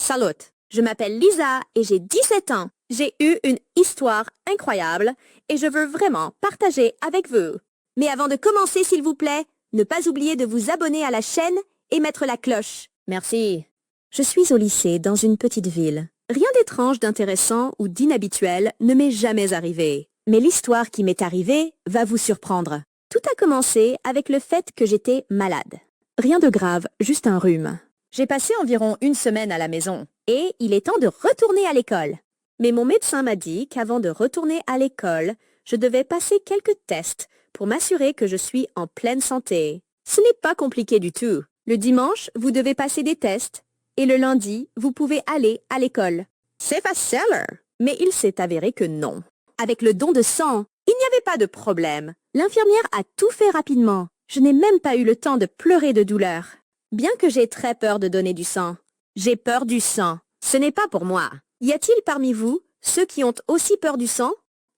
Salut, je m'appelle Lisa et j'ai 17 ans. J'ai eu une histoire incroyable et je veux vraiment partager avec vous. Mais avant de commencer, s'il vous plaît, ne pas oublier de vous abonner à la chaîne et mettre la cloche. Merci. Je suis au lycée dans une petite ville. Rien d'étrange, d'intéressant ou d'inhabituel ne m'est jamais arrivé. Mais l'histoire qui m'est arrivée va vous surprendre. Tout a commencé avec le fait que j'étais malade. Rien de grave, juste un rhume. J'ai passé environ une semaine à la maison et il est temps de retourner à l'école. Mais mon médecin m'a dit qu'avant de retourner à l'école, je devais passer quelques tests pour m'assurer que je suis en pleine santé. Ce n'est pas compliqué du tout. Le dimanche, vous devez passer des tests et le lundi, vous pouvez aller à l'école. C'est facile. Mais il s'est avéré que non. Avec le don de sang, il n'y avait pas de problème. L'infirmière a tout fait rapidement. Je n'ai même pas eu le temps de pleurer de douleur. Bien que j'ai très peur de donner du sang. J'ai peur du sang. Ce n'est pas pour moi. Y a-t-il parmi vous ceux qui ont aussi peur du sang?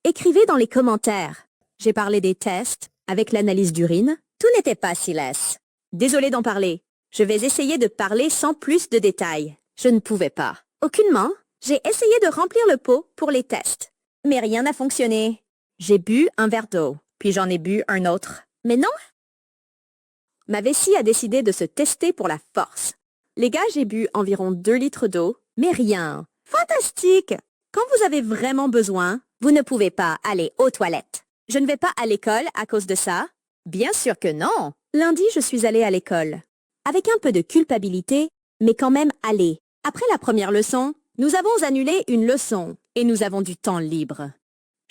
Écrivez dans les commentaires. J'ai parlé des tests, avec l'analyse d'urine. Tout n'était pas si laisse. Désolée d'en parler. Je vais essayer de parler sans plus de détails. Je ne pouvais pas. Aucunement. J'ai essayé de remplir le pot pour les tests. Mais rien n'a fonctionné. J'ai bu un verre d'eau, puis j'en ai bu un autre. Mais non. Ma vessie a décidé de se tester pour la force. Les gars, j'ai bu environ 2 litres d'eau, mais rien. Fantastique! Quand vous avez vraiment besoin, vous ne pouvez pas aller aux toilettes. Je ne vais pas à l'école à cause de ça? Bien sûr que non. Lundi, je suis allée à l'école. Avec un peu de culpabilité, mais quand même allée. Après la première leçon, nous avons annulé une leçon et nous avons du temps libre.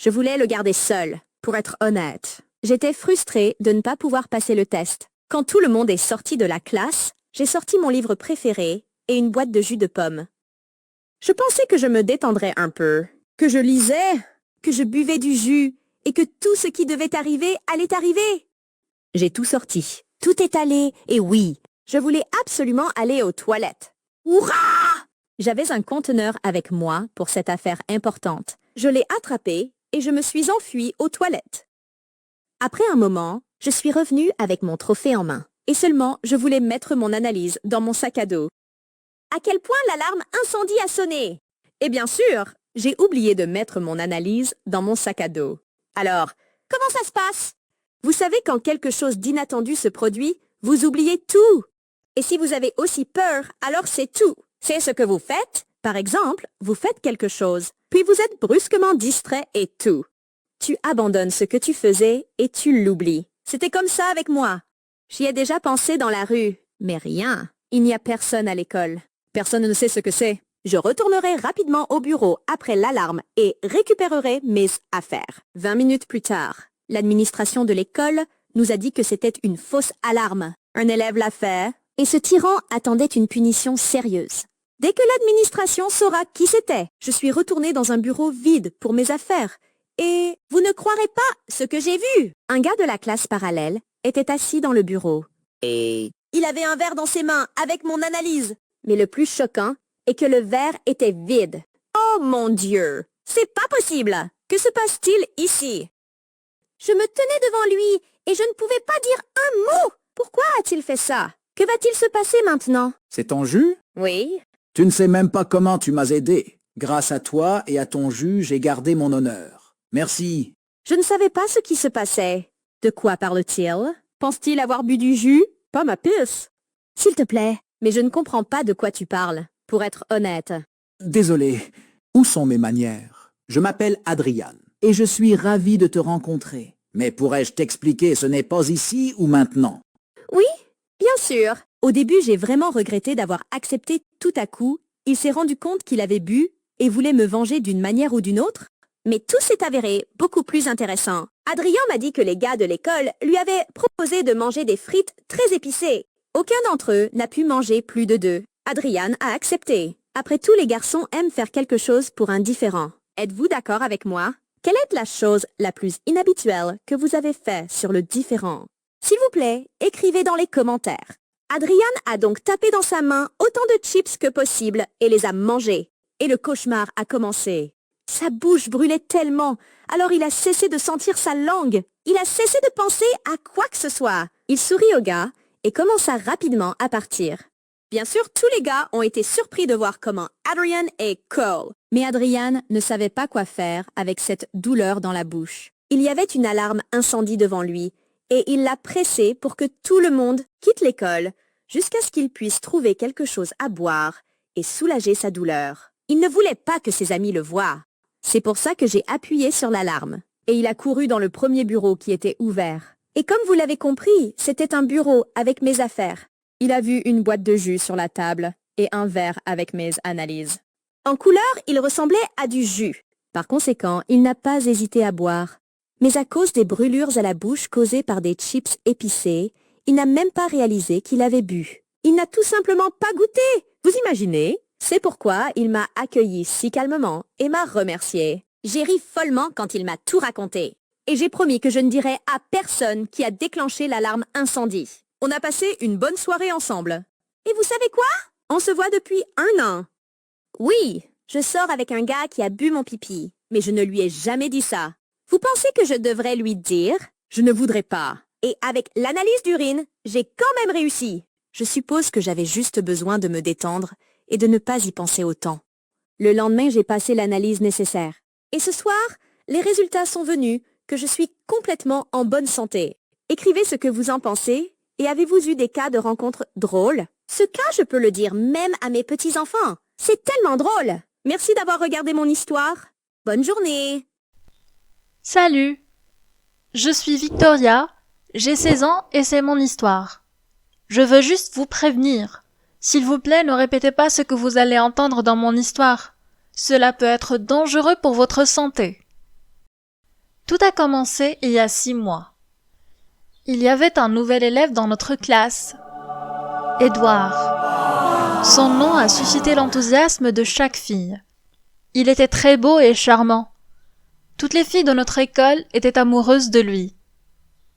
Je voulais le garder seul, pour être honnête. J'étais frustrée de ne pas pouvoir passer le test. Quand tout le monde est sorti de la classe, j'ai sorti mon livre préféré et une boîte de jus de pomme. Je pensais que je me détendrais un peu, que je lisais, que je buvais du jus et que tout ce qui devait arriver allait arriver. J'ai tout sorti. Tout est allé et oui, je voulais absolument aller aux toilettes. Hurrah! J'avais un conteneur avec moi pour cette affaire importante. Je l'ai attrapé et je me suis enfuie aux toilettes. Après un moment, je suis revenue avec mon trophée en main. Et seulement, je voulais mettre mon analyse dans mon sac à dos. À quel point l'alarme incendie a sonné? Et bien sûr, j'ai oublié de mettre mon analyse dans mon sac à dos. Alors, comment ça se passe? Vous savez, quand quelque chose d'inattendu se produit, vous oubliez tout. Et si vous avez aussi peur, alors c'est tout. C'est ce que vous faites. Par exemple, vous faites quelque chose, puis vous êtes brusquement distrait et tout. Tu abandonnes ce que tu faisais et tu l'oublies. C'était comme ça avec moi. J'y ai déjà pensé dans la rue, mais rien. Il n'y a personne à l'école. Personne ne sait ce que c'est. Je retournerai rapidement au bureau après l'alarme et récupérerai mes affaires. 20 minutes plus tard, l'administration de l'école nous a dit que c'était une fausse alarme. Un élève l'a fait et ce tyran attendait une punition sérieuse. Dès que l'administration saura qui c'était, je suis retournée dans un bureau vide pour mes affaires. Et vous ne croirez pas ce que j'ai vu. Un gars de la classe parallèle était assis dans le bureau. Et il avait un verre dans ses mains avec mon analyse. Mais le plus choquant est que le verre était vide. Oh mon Dieu! C'est pas possible! Que se passe-t-il ici? Je me tenais devant lui et je ne pouvais pas dire un mot! Pourquoi a-t-il fait ça? Que va-t-il se passer maintenant? C'est ton jus? Oui. Tu ne sais même pas comment tu m'as aidé. Grâce à toi et à ton jus, j'ai gardé mon honneur. Merci. Je ne savais pas ce qui se passait. De quoi parle-t-il? Pense-t-il avoir bu du jus? Pas ma pisse. S'il te plaît, mais je ne comprends pas de quoi tu parles, pour être honnête. Désolé. Où sont mes manières? Je m'appelle Adrian et je suis ravi de te rencontrer. Mais pourrais-je t'expliquer, ce n'est pas ici ou maintenant? Oui, bien sûr. Au début, j'ai vraiment regretté d'avoir accepté tout à coup. Il s'est rendu compte qu'il avait bu et voulait me venger d'une manière ou d'une autre. Mais tout s'est avéré beaucoup plus intéressant. Adrien m'a dit que les gars de l'école lui avaient proposé de manger des frites très épicées. Aucun d'entre eux n'a pu manger plus de 2. Adrian a accepté. Après tout, les garçons aiment faire quelque chose pour un différent. Êtes-vous d'accord avec moi? Quelle est la chose la plus inhabituelle que vous avez fait sur le différent? S'il vous plaît, écrivez dans les commentaires. Adrian a donc tapé dans sa main autant de chips que possible et les a mangés. Et le cauchemar a commencé. Sa bouche brûlait tellement, alors il a cessé de sentir sa langue. Il a cessé de penser à quoi que ce soit. Il sourit au gars et commença rapidement à partir. Bien sûr, tous les gars ont été surpris de voir comment Adrian est cool. Mais Adrian ne savait pas quoi faire avec cette douleur dans la bouche. Il y avait une alarme incendie devant lui et il l'a pressée pour que tout le monde quitte l'école jusqu'à ce qu'il puisse trouver quelque chose à boire et soulager sa douleur. Il ne voulait pas que ses amis le voient. C'est pour ça que j'ai appuyé sur l'alarme. Et il a couru dans le premier bureau qui était ouvert. Et comme vous l'avez compris, c'était un bureau avec mes affaires. Il a vu une boîte de jus sur la table et un verre avec mes analyses. En couleur, il ressemblait à du jus. Par conséquent, il n'a pas hésité à boire. Mais à cause des brûlures à la bouche causées par des chips épicés, il n'a même pas réalisé qu'il avait bu. Il n'a tout simplement pas goûté. Vous imaginez? C'est pourquoi il m'a accueilli si calmement et m'a remercié. J'ai ri follement quand il m'a tout raconté. Et j'ai promis que je ne dirais à personne qui a déclenché l'alarme incendie. On a passé une bonne soirée ensemble. Et vous savez quoi? On se voit depuis 1 an. Oui, je sors avec un gars qui a bu mon pipi, mais je ne lui ai jamais dit ça. Vous pensez que je devrais lui dire? Je ne voudrais pas. Et avec l'analyse d'urine, j'ai quand même réussi. Je suppose que j'avais juste besoin de me détendre et de ne pas y penser autant. Le lendemain, j'ai passé l'analyse nécessaire. Et ce soir, les résultats sont venus que je suis complètement en bonne santé. Écrivez ce que vous en pensez et avez-vous eu des cas de rencontres drôles? Ce cas, je peux le dire même à mes petits-enfants. C'est tellement drôle. Merci d'avoir regardé mon histoire. Bonne journée. Salut, je suis Victoria, j'ai 16 ans et c'est mon histoire. Je veux juste vous prévenir. S'il vous plaît, ne répétez pas ce que vous allez entendre dans mon histoire. Cela peut être dangereux pour votre santé. Tout a commencé il y a 6 mois. Il y avait un nouvel élève dans notre classe, Édouard. Son nom a suscité l'enthousiasme de chaque fille. Il était très beau et charmant. Toutes les filles de notre école étaient amoureuses de lui.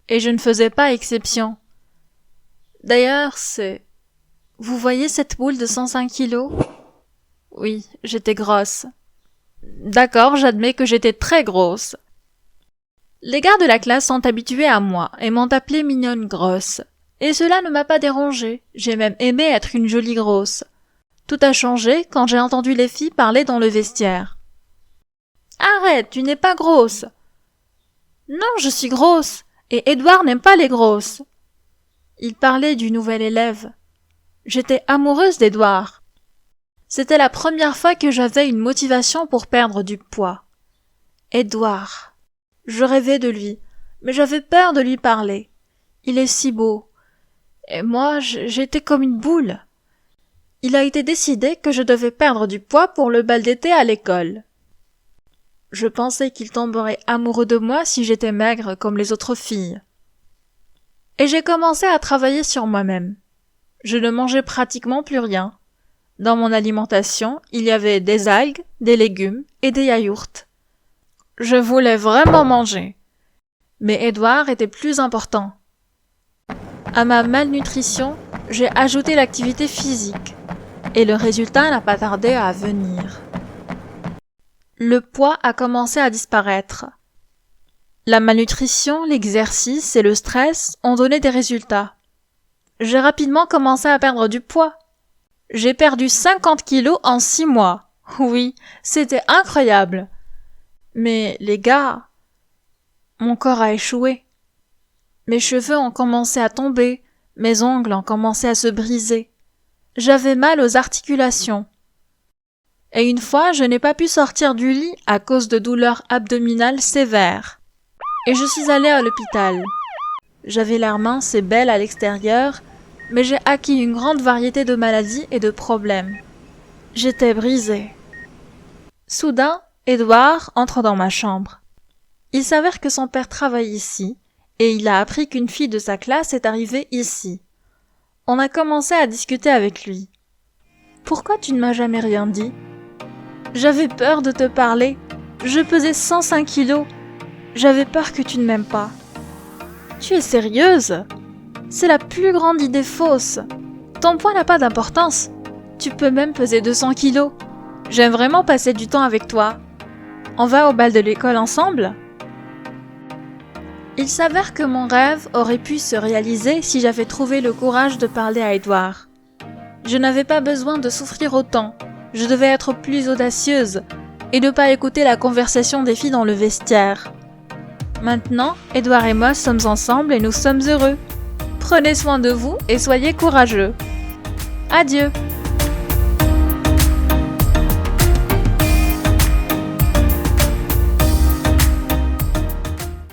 Et je ne faisais pas exception. D'ailleurs, Vous voyez cette boule de 105 kilos? Oui, j'étais grosse. D'accord, j'admets que j'étais très grosse. Les gars de la classe sont habitués à moi et m'ont appelée mignonne grosse. Et cela ne m'a pas dérangée, j'ai même aimé être une jolie grosse. Tout a changé quand j'ai entendu les filles parler dans le vestiaire. Arrête, tu n'es pas grosse. Non, je suis grosse, et Édouard n'aime pas les grosses. Il parlait du nouvel élève. J'étais amoureuse d'Édouard. C'était la première fois que j'avais une motivation pour perdre du poids. Édouard. Je rêvais de lui, mais j'avais peur de lui parler. Il est si beau. Et moi, j'étais comme une boule. Il a été décidé que je devais perdre du poids pour le bal d'été à l'école. Je pensais qu'il tomberait amoureux de moi si j'étais maigre comme les autres filles. Et j'ai commencé à travailler sur moi-même. Je ne mangeais pratiquement plus rien. Dans mon alimentation, il y avait des algues, des légumes et des yaourts. Je voulais vraiment manger. Mais Édouard était plus important. À ma malnutrition, j'ai ajouté l'activité physique. Et le résultat n'a pas tardé à venir. Le poids a commencé à disparaître. La malnutrition, l'exercice et le stress ont donné des résultats. J'ai rapidement commencé à perdre du poids. J'ai perdu 50 kilos en 6 mois. Oui, c'était incroyable. Mais les gars, mon corps a échoué. Mes cheveux ont commencé à tomber, mes ongles ont commencé à se briser. J'avais mal aux articulations. Et une fois, je n'ai pas pu sortir du lit à cause de douleurs abdominales sévères. Et je suis allée à l'hôpital. J'avais l'air mince et belle à l'extérieur, mais j'ai acquis une grande variété de maladies et de problèmes. J'étais brisée. Soudain, Édouard entre dans ma chambre. Il s'avère que son père travaille ici, et il a appris qu'une fille de sa classe est arrivée ici. On a commencé à discuter avec lui. « Pourquoi tu ne m'as jamais rien dit ?»« J'avais peur de te parler. Je pesais 105 kilos. J'avais peur que tu ne m'aimes pas. »« Tu es sérieuse ? C'est la plus grande idée fausse. Ton poids n'a pas d'importance. Tu peux même peser 200 kilos. J'aime vraiment passer du temps avec toi. On va au bal de l'école ensemble ? » Il s'avère que mon rêve aurait pu se réaliser si j'avais trouvé le courage de parler à Édouard. Je n'avais pas besoin de souffrir autant. Je devais être plus audacieuse et ne pas écouter la conversation des filles dans le vestiaire. Maintenant, Édouard et moi sommes ensemble et nous sommes heureux. Prenez soin de vous et soyez courageux. Adieu.